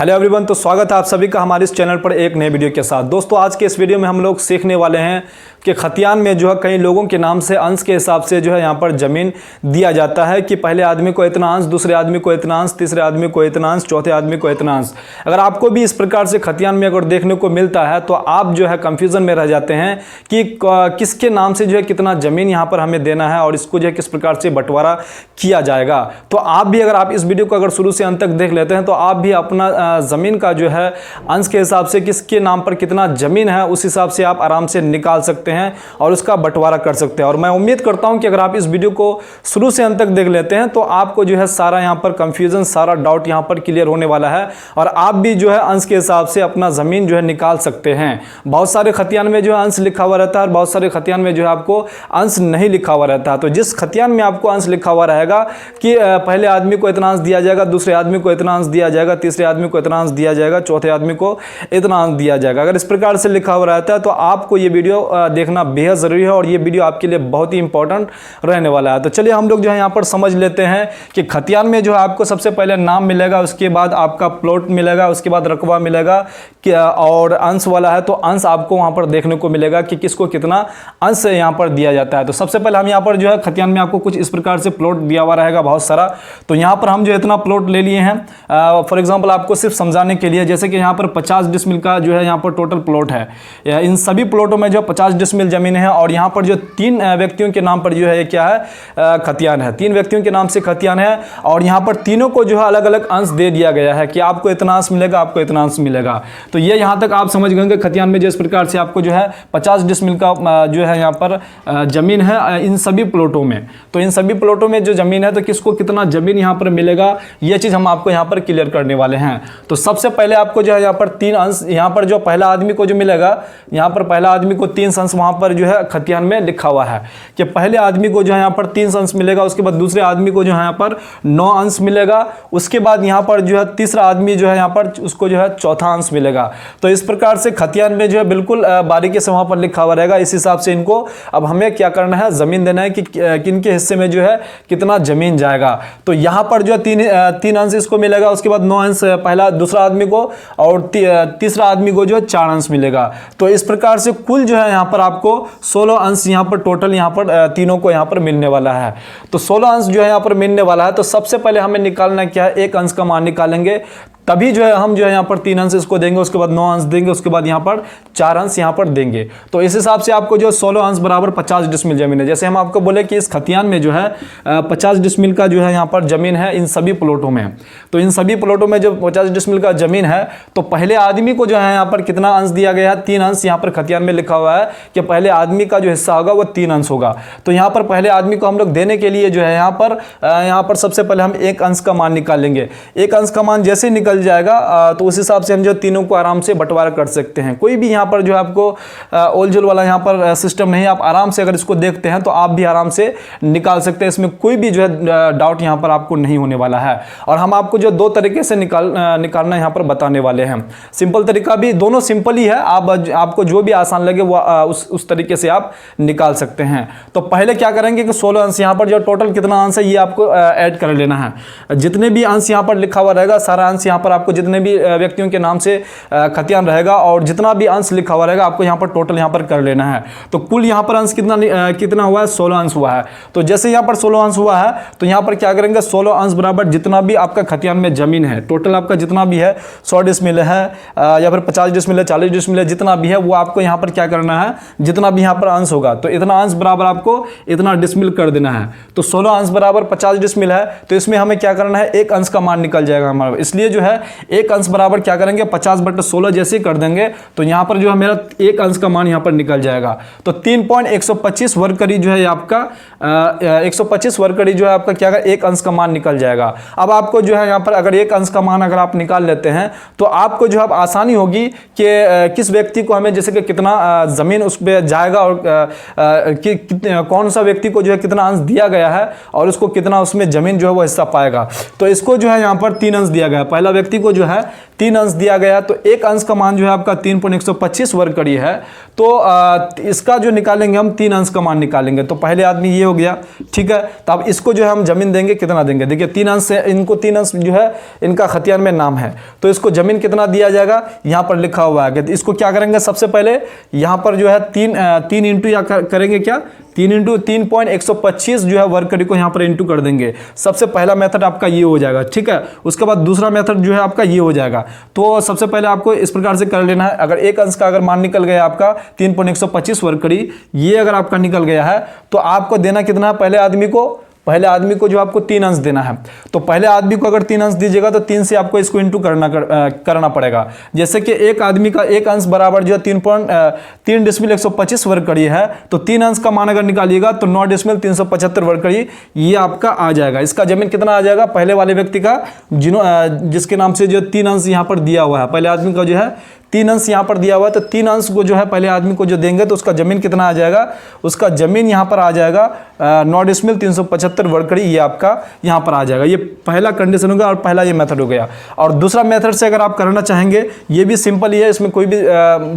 Hello everyone, तो स्वागत है आप सभी का हमारे इस चैनल पर एक नए वीडियो के साथ। दोस्तों, आज के इस वीडियो में हम लोग सीखने वाले हैं कि खतियान में जो है कई लोगों के नाम से अंश के हिसाब से जो है यहाँ पर ज़मीन दिया जाता है कि पहले आदमी को इतना अंश, दूसरे आदमी को इतना अंश, तीसरे आदमी को इतना अंश, चौथे आदमी को इतना अंश। अगर आपको भी इस प्रकार से खतियान में अगर देखने को मिलता है तो आप जो है कंफ्यूजन में रह जाते हैं कि किसके नाम से जो है कितना ज़मीन यहाँ पर हमें देना है और इसको जो है किस प्रकार से बंटवारा किया जाएगा। तो आप भी अगर आप इस वीडियो को अगर शुरू से अंत तक देख लेते हैं तो आप भी अपना ज़मीन का जो है अंश के हिसाब से किसके नाम पर कितना ज़मीन है उस हिसाब से आप आराम से निकाल सकते हैं और उसका बंटवारा कर सकते हैं। और मैं उम्मीद करता हूं कि अगर आप इस वीडियो को शुरू से अंत तक देख लेते हैं तो आपको जो है सारा यहां पर कंफ्यूजन, सारा डाउट यहां पर क्लियर होने वाला है और आप भी जो है अंश के हिसाब से अपना ज़मीन जो है निकाल सकते हैं। बहुत सारे खतियान में जो है अंश लिखा हुआ रहता है और बहुत सारे खतियान में जो है आपको अंश नहीं लिखा हुआ रहता है। तो जिस खतियान में आपको अंश लिखा हुआ रहेगा कि पहले आदमी को इतना अंश दिया जाएगा, दूसरे आदमी को इतना अंश दिया जाएगा, तीसरे आदमी को इतना अंश दिया जाएगा, चौथे आदमी को इतना अंश दिया जाएगा, अगर इस प्रकार से लिखा हुआ रहता है तो आपको ये वीडियो देखना बेहद जरूरी है और ये वीडियो आपके लिए बहुत ही इंपॉर्टेंट रहने वाला है। तो चलिए हम लोग जो है यहाँ पर समझ लेते हैं कि खतियान में जो है आपको सबसे पहले नाम मिलेगा, उसके बाद आपका प्लॉट मिलेगा, उसके बाद रकबा मिलेगा और अंश वाला है तो अंश आपको वहाँ पर देखने को मिलेगा कि किसको कितना अंश यहाँ पर दिया जाता है। तो सबसे पहले हम यहाँ पर जो है खतियान में आपको कुछ इस प्रकार से प्लॉट दिया हुआ रहेगा बहुत सारा। तो यहाँ पर हम जो इतना प्लॉट ले लिए हैं फॉर एग्जाम्पल आपको सिर्फ समझाने के लिए, जैसे कि यहाँ पर 50 डिसमिल का जो है यहाँ पर टोटल प्लॉट है। इन सभी प्लॉटों में जो 50 डिसमिल जमीन है और यहाँ पर जो 3 व्यक्तियों के नाम पर जो है ये क्या है, खतियान है। 3 व्यक्तियों के नाम से खतियान है और यहाँ पर तीनों को जो है अलग अलग अंश दे दिया गया है कि आपको इतना अंश मिलेगा, आपको इतना अंश मिलेगा। तो ये यहाँ तक आप समझ गए खतियान में जिस प्रकार से आपको जो है 50 डिसमिल का जो है यहाँ पर जमीन है इन सभी प्लॉटों में। तो इन सभी प्लॉटों में जो जमीन है तो किसको कितना जमीन यहाँ पर मिलेगा ये चीज़ हम आपको यहाँ पर क्लियर करने वाले हैं। तो सबसे पहले आपको जो है यहाँ पर 3 अंश, यहाँ पर जो पहला आदमी को जो मिलेगा, यहाँ पर पहला आदमी को 3 अंश वहाँ पर जो है खतियान में लिखा हुआ है कि पहले आदमी को जो है यहाँ पर 3 अंश मिलेगा, उसके बाद दूसरे आदमी को जो है यहाँ पर 9 अंश मिलेगा, उसके बाद यहाँ पर जो है तीसरा आदमी जो है यहाँ पर उसको जो है चौथा अंश मिलेगा। तो इस प्रकार से खतियान में जो है बिल्कुल बारीकी से वहाँ पर लिखा हुआ रहेगा। इस हिसाब से इनको अब हमें क्या करना है, ज़मीन देना है कि किन के हिस्से में जो है कितना ज़मीन जाएगा। तो यहाँ पर जो है 3 अंश इसको मिलेगा, उसके बाद 9 अंश पहला दूसरा आदमी को और तीसरा आदमी को जो है 4 अंश मिलेगा। तो इस प्रकार से कुल जो है यहाँ पर आपको 16 अंश यहाँ पर टोटल यहाँ पर तीनों को यहाँ पर मिलने वाला है। तो 16 अंश जो है यहाँ पर मिलने वाला है। तो सबसे पहले हमें निकालना क्या है, एक अंश का मान निकालेंगे, तभी जो है हम जो है यहाँ पर 3 अंश इसको देंगे, उसके बाद 9 अंश देंगे, उसके बाद यहाँ पर 4 अंश यहाँ पर देंगे। तो इस हिसाब से आपको जो 16 अंश बराबर 50 डिसमिल जमीन है। जैसे हम आपको बोले कि इस खतियान में जो है 50 डिसमिल का जो है यहाँ पर जमीन है इन सभी प्लॉटों में। तो इन सभी प्लॉटों में जो 50 डिसमिल का जमीन है तो पहले आदमी को जो है यहाँ पर कितना अंश दिया गया है, 3 अंश यहाँ पर खतियान में लिखा हुआ है कि पहले आदमी का जो हिस्सा होगा वो 3 अंश होगा। तो यहाँ पर पहले आदमी को हम लोग देने के लिए जो है यहाँ पर सबसे पहले हम एक अंश का मान निकाल लेंगे। एक अंश का मान जैसे निकल जाएगा तो उस हिसाब से हम जो तीनों को आराम से बंटवारा कर सकते हैं। कोई भी यहाँ पर जो आपको ओलझुल वाला यहाँ पर सिस्टम नहीं है, आप आराम से अगर इसको देखते हैं तो आप भी आराम से निकाल सकते हैं। इसमें कोई भी जो है डाउट यहाँ पर आपको नहीं होने वाला है। और हम आपको जो 2 तरीके से निकालना यहाँ पर बताने वाले हैं। सिंपल तरीका भी, दोनों सिंपल ही है, आपको जो भी आसान लगे वो उस तरीके से आप निकाल सकते हैं। तो पहले क्या करेंगे कि 16 अंश यहाँ पर जो टोटल कितना अंश है ये आपको ऐड कर लेना है। जितने भी अंश यहाँ पर लिखा हुआ रहेगा सारा अंश यहाँ पर आपको जितने भी व्यक्तियों के नाम से खतियान रहेगा और जितना भी अंश लिखा हुआ रहेगा आपको यहाँ पर टोटल यहाँ पर कर लेना है। तो कुल यहाँ पर अंश कितना हुआ है, 16 अंश हुआ है। तो जैसे यहाँ पर 16 अंश हुआ है तो यहाँ पर क्या करेंगे, 16 अंश बराबर जितना भी आपका खतियान में जमीन है, टोटल आपका जितना भी है 100 डिसमिल है या फिर 50 डिसमिल है, 40 डिसमिल है, जितना भी है वो आपको यहाँ पर क्या करना है, जितना भी यहाँ पर अंश होगा तो इतना अंश बराबर आपको इतना डिसमिल कर देना है। तो 16 अंश बराबर 50 डिसमिल है तो इसमें हमें क्या करना है, एक अंश का मान निकल जाएगा हमारा। इसलिए जो है एक अंश बराबर क्या करेंगे, 50/16 जैसे कर देंगे तो यहाँ पर जो है मेरा एक अंश का मान यहाँ पर निकल जाएगा। तो 3.125 वर्ग करी जो है आपका 125 वर्ग करी जो है आपका क्या है, एक अंश का मान निकल जाएगा। अब आपको जो है यहाँ पर अगर एक अंश का मान अगर आप निकाल लेते हैं तो आपको जो है आसानी होगी कि किस व्यक्ति को हमें जैसे कि कितना जमीन उस पर जाएगा और कौन सा व्यक्ति को जो है कितना अंश दिया गया है और उसको कितना उसमें जमीन जो है वो हिस्सा पाएगा। तो इसको जो है यहाँ पर 3 अंश दिया गया, पहला व्यक्ति को जो है 3 अंश दिया गया है, तो एक अंश का मान जो है आपका 3.125 वर्ग कड़ी है। तो इसका जो निकालेंगे हम 3 अंश का मान निकालेंगे। तो पहले आदमी ये हो गया, ठीक है। तो अब इसको जो है हम जमीन देंगे, कितना देंगे, देखिए 3 अंश से इनको 3 अंश जो है इनका खतियान में नाम है, तो इसको जमीन कितना दिया जाएगा यहाँ पर लिखा हुआ है। तो इसको क्या करेंगे, सबसे पहले यहाँ पर जो है 3 इंटू या करेंगे क्या, 3 इंटू 3.125 जो है वर्ग कड़ी को यहाँ पर इंटू कर देंगे। सबसे पहला मेथड आपका ये हो जाएगा, ठीक है। उसके बाद दूसरा मेथड जो है आपका ये हो जाएगा। तो सबसे पहले आपको इस प्रकार से कर लेना है। अगर एक अंश का अगर मान निकल गया आपका 3.125 वर्ग कड़ी, ये अगर आपका निकल गया है, तो आपको देना कितना है, पहले आदमी को जो आपको 3 अंश देना है। तो पहले आदमी को अगर 3 अंश दीजिएगा तो 3 से आपको इसको इंटू करना पड़ेगा। जैसे कि एक आदमी का एक अंश बराबर जो है 3.125 वर्ग कड़ी है, तो 3 अंश का मान अगर निकालिएगा तो 9.375 वर्ग कड़ी ये आपका आ जाएगा। इसका जमीन कितना आ जाएगा, पहले वाले व्यक्ति का जिसके नाम से जो 3 अंश यहाँ पर दिया हुआ है, पहले आदमी का जो है 3 अंश यहाँ पर दिया हुआ है, तो 3 अंश को जो है पहले आदमी को जो देंगे तो उसका जमीन कितना आ जाएगा, उसका जमीन यहाँ पर आ जाएगा 9.375 वर्ग कड़ी, ये आपका यहाँ पर आ जाएगा। ये पहला कंडीशन हो गया और पहला ये मेथड हो गया। और दूसरा मेथड से अगर आप करना चाहेंगे, ये भी सिंपल ही है, इसमें कोई भी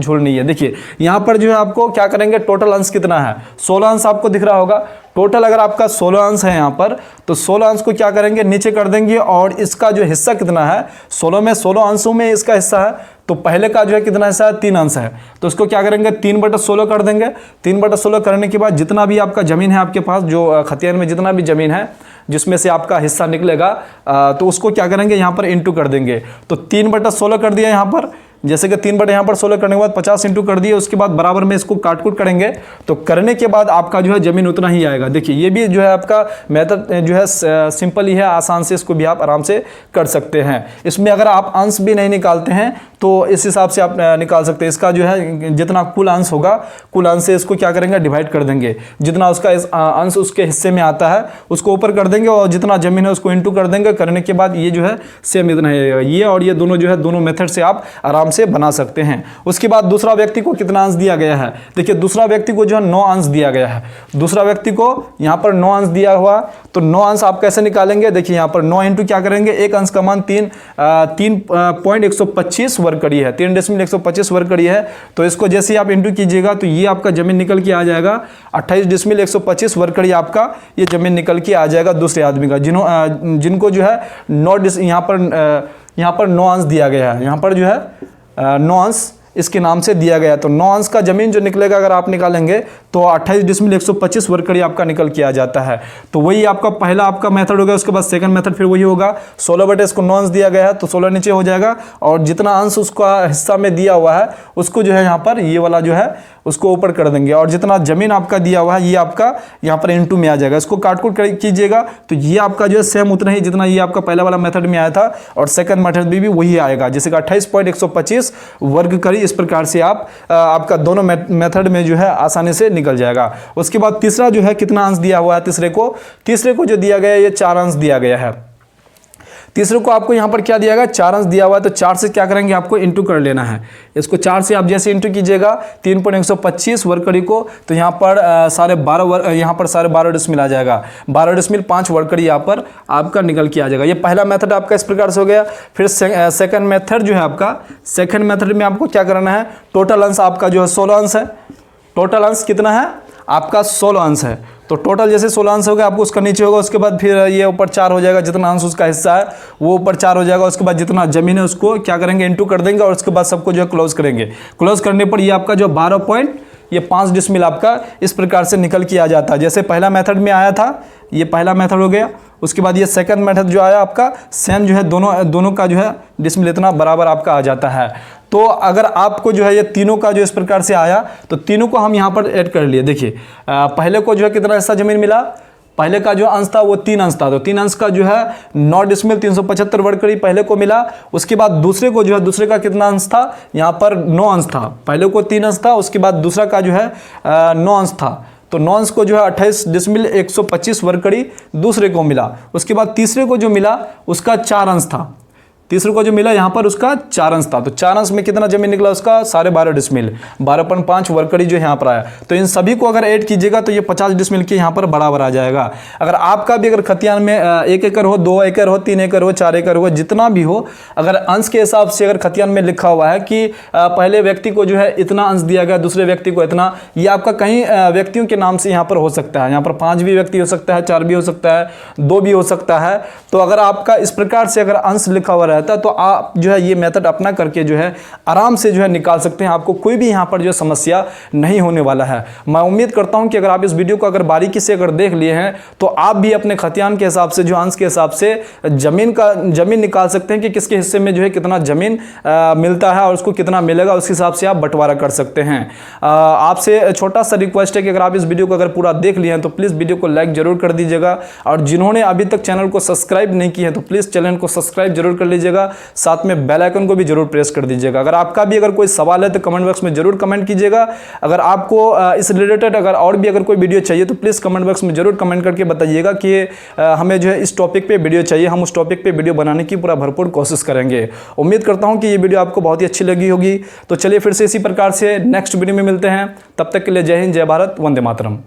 झोल नहीं है। देखिए यहाँ पर जो है आपको क्या करेंगे, टोटल अंश कितना है, 16 अंश आपको दिख रहा होगा। टोटल अगर आपका 16 अंश है यहाँ पर, तो 16 अंश को क्या करेंगे, नीचे कर देंगे। और इसका जो हिस्सा कितना है, 16 अंशों में इसका हिस्सा है, तो पहले का जो है कितना हिस्सा है, 3 अंश है। तो इसको क्या करेंगे, 3/16 कर देंगे। 3/16 करने के बाद जितना भी आपका ज़मीन है आपके पास, जो खतियान में जितना भी ज़मीन है जिसमें से आपका हिस्सा निकलेगा, तो उसको क्या करेंगे, यहाँ पर इंटू कर देंगे। तो 3/16 कर दिया यहाँ पर, जैसे कि 3 बटे यहाँ पर 16 करने के बाद 50 इंटू कर दिए। उसके बाद बराबर में इसको काट-कूट करेंगे, तो करने के बाद आपका जो है जमीन उतना ही आएगा। देखिए ये भी जो है आपका मेथड जो है सिंपल ही है, आसान से इसको भी आप आराम से कर सकते हैं। इसमें अगर आप अंश भी नहीं निकालते हैं तो इस हिसाब से आप निकाल सकते हैं। इसका जो है जितना कुल अंश होगा, कुल अंश से इसको क्या करेंगे, डिवाइड कर देंगे। जितना उसका अंश उसके हिस्से में आता है उसको ऊपर कर देंगे, और जितना जमीन है उसको इंटू कर देंगे। करने के बाद ये जो है सेम इतना है। ये और ये दोनों जो है, दोनों मेथड से आप आराम से बना सकते हैं। उसके बाद दूसरा व्यक्ति को कितना अंश दिया गया है, देखिए दूसरा व्यक्ति को जो है 9 अंश दिया गया है। दूसरा व्यक्ति को यहाँ पर 9 अंश दिया हुआ, तो 9 अंश आप कैसे निकालेंगे, देखिए यहाँ पर 9 इंटू क्या करेंगे, एक अंश का मान 3.125 वर्ग कड़ी है, 3.125 वर्ग कड़ी है। तो इसको जैसे ही आप इंटू कीजिएगा तो ये आपका जमीन निकल के आ जाएगा 28.125 वर्ग कड़ी, आपका ये जमीन निकल के आ जाएगा दूसरे आदमी का, जिनको जो है 9 यहाँ पर 9 अंश दिया गया है। यहाँ पर जो है 9 अंश इसके नाम से दिया गया। तो 9 अंश का जमीन जो निकलेगा अगर आप निकालेंगे तो 28.125 वर्ग कड़ी आपका निकल के आ जाता है। तो वही आपका पहला आपका मेथड हो गया। उसके बाद सेकंड मेथड फिर वही होगा, 16 बटे इसको 9 अंश दिया गया है तो 16 नीचे हो जाएगा, और जितना अंश उसका हिस्सा में दिया हुआ है उसको जो है यहाँ पर ये वाला जो है उसको ऊपर कर देंगे, और जितना जमीन आपका दिया हुआ है ये आपका यहाँ पर इंटू में आ जाएगा। इसको काट-कूट कीजिएगा तो ये आपका जो है सेम उतना ही जितना ये आपका पहला वाला मेथड में आया था, और सेकंड मेथड में भी वही आएगा, जैसे कि 28.125 वर्ग कड़ी। इस प्रकार से आपका दोनों मेथड में जो है आसानी से निकल जाएगा। उसके बाद तीसरा जो है कितना अंश दिया हुआ है, तीसरे को जो दिया गया है ये 4 अंश दिया गया है। तीसरे को आपको यहाँ पर क्या दिया गया, 4 अंश दिया हुआ है, तो 4 से क्या करेंगे, आपको इंटू कर लेना है। इसको 4 से आप जैसे इंटू कीजिएगा 3.125 वर्ग कड़ी को, तो यहाँ पर 12.5 डिसमिल आ जाएगा, 12.5 वर्ग कड़ी यहाँ पर आपका निकल के आ जाएगा। ये पहला मेथड आपका इस प्रकार से हो गया। फिर सेकंड मेथड जो है आपका, सेकंड मेथड में आपको क्या करना है, टोटल अंश आपका जो है 16 अंश है। टोटल अंश कितना है आपका, 16 अंश है। तो टोटल जैसे 16 अंश हो गया, आपको उसका नीचे होगा, उसके बाद फिर ये ऊपर 4 हो जाएगा, जितना अंश उसका हिस्सा है वो ऊपर 4 हो जाएगा। उसके बाद जितना जमीन है उसको क्या करेंगे, इंटू कर देंगे, और उसके बाद सबको जो है क्लोज करेंगे। क्लोज करने पर ये आपका जो 12.5 डिसमिल आपका इस प्रकार से निकल के आ जाता है। जैसे पहला मेथड में आया था, ये पहला मेथड हो गया। उसके बाद ये सेकंड मेथड जो आया आपका, सेम जो है दोनों का जो है डिसमिल इतना बराबर आपका आ जाता है। तो अगर आपको जो है ये तीनों का जो इस प्रकार से आया, तो तीनों को हम यहाँ पर ऐड कर लिए। देखिए पहले को जो है कितना हिस्सा जमीन मिला, पहले का जो अंश था वो 3 अंश था, तो 3 अंश का जो है 9.375 वर्ग कड़ी पहले को मिला। उसके बाद दूसरे को जो है, दूसरे का कितना अंश था, यहाँ पर 9 अंश था। पहले को 3 अंश था, उसके बाद दूसरा का जो है 9 अंश था, तो 9 अंश को जो है 28.125 वर्ग कड़ी दूसरे को मिला। उसके बाद तीसरे को जो मिला उसका 4 अंश था, तीसरे को जो मिला यहाँ पर उसका 4 अंश था, तो 4 अंश में कितना जमीन निकला उसका 12.5 डिसमिल, 12.5 वर्कड़ी जो यहाँ पर आया। तो इन सभी को अगर ऐड कीजिएगा तो ये 50 डिसमिल के यहाँ पर बराबर आ जाएगा। अगर आपका भी अगर खतियान में 1 एकड़ हो, 2 एकड़ हो, 3 एकड़ हो, 4 एकड़ हो, जितना भी हो, अगर अंश के हिसाब से अगर खतियान में लिखा हुआ है कि पहले व्यक्ति को जो है इतना अंश दिया गया, दूसरे व्यक्ति को इतना, ये आपका कहीं व्यक्तियों के नाम से यहाँ पर हो सकता है। यहाँ पर 5 भी व्यक्ति हो सकता है, 4 भी हो सकता है, 2 भी हो सकता है। तो अगर आपका इस प्रकार से अगर अंश लिखा हुआ रहता है तो आप जो है ये मेथड अपना करके जो है आराम से जो है निकाल सकते हैं। आपको कोई भी यहाँ पर जो समस्या नहीं होने वाला है। मैं उम्मीद करता हूँ कि अगर आप इस वीडियो को अगर बारीकी से अगर देख लिए हैं तो आप भी अपने खतियान के हिसाब से जो अंश के हिसाब से जमीन निकाल सकते हैं कि किसके हिस्से में जो है कितना जमीन मिलता है और उसको कितना मिलेगा, उस हिसाब से आप बंटवारा कर सकते हैं। आपसे छोटा सा रिक्वेस्ट है कि अगर आप इस वीडियो को अगर पूरा देख लिए हैं तो प्लीज़ वीडियो को लाइक जरूर कर दीजिएगा, और जिन्होंने अभी तक चैनल को सब्सक्राइब नहीं किया है तो प्लीज़ चैनल को सब्सक्राइब जरूर कर लीजिएगा, साथ में बेल आइकन को भी जरूर प्रेस कर दीजिएगा। अगर आपका भी अगर कोई सवाल है तो कमेंट बॉक्स में जरूर कमेंट कीजिएगा। अगर आपको इस रिलेटेड अगर और भी अगर कोई वीडियो चाहिए तो प्लीज़ कमेंट बॉक्स में जरूर कमेंट करके बताइएगा कि हमें जो है इस टॉपिक पे वीडियो चाहिए। हम उस टॉपिक पे वीडियो बनाने की पूरा भरपूर कोशिश करेंगे। उम्मीद करता हूँ कि ये वीडियो आपको बहुत ही अच्छी लगी होगी। तो चलिए फिर से इसी प्रकार से नेक्स्ट वीडियो में मिलते हैं। तब तक के लिए जय हिंद, जय भारत, वंदे मातरम।